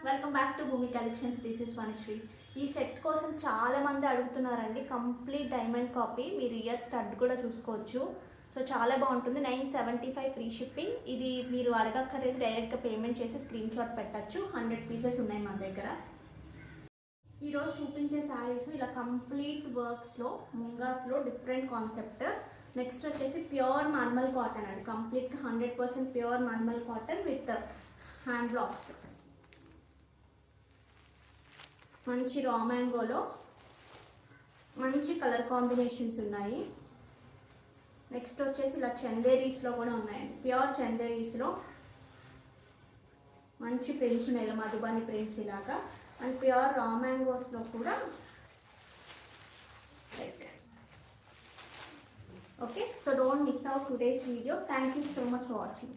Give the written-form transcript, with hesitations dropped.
Welcome back to Bhoomi collections. This is Vanashri. ఈ set కోసం చాలా మంది అడుగుతున్నారండి. కంప్లీట్ డైమండ్ కాపీ, మీరు ఇయర్ స్టడ్ కూడా చూసుకోవచ్చు. సో చాలా బాగుంటుంది. 975 ఫ్రీ షిప్పింగ్. ఇది మీరు అడగక్కర్లేదు, డైరెక్ట్గా పేమెంట్ చేసి స్క్రీన్ షాట్ పెట్టచ్చు. 100 పీసెస్ ఉన్నాయి మన దగ్గర. ఈరోజు చూపించే శారీస్ ఇలా కంప్లీట్ వర్క్స్లో, ముంగాస్లో డిఫరెంట్ కాన్సెప్ట్. నెక్స్ట్ వచ్చేసి ప్యూర్ నార్మల్ కాటన్ అండి. కంప్లీట్గా 100% pure normal cotton with hand blocks. మంచి రా మ్యాంగోలో మంచి కలర్ కాంబినేషన్స్ ఉన్నాయి. నెక్స్ట్ వచ్చేసి ఇలా చందేరీస్లో కూడా ఉన్నాయండి. ప్యూర్ చందేరీస్లో మంచి ప్రింట్స్ ఉన్నాయి, ఇలా మధుబాని ప్రింట్స్ ఇలాగా. అండ్ ప్యూర్ రా మ్యాంగోస్లో కూడా okay. So don't miss out today's video. Thank you so much for watching.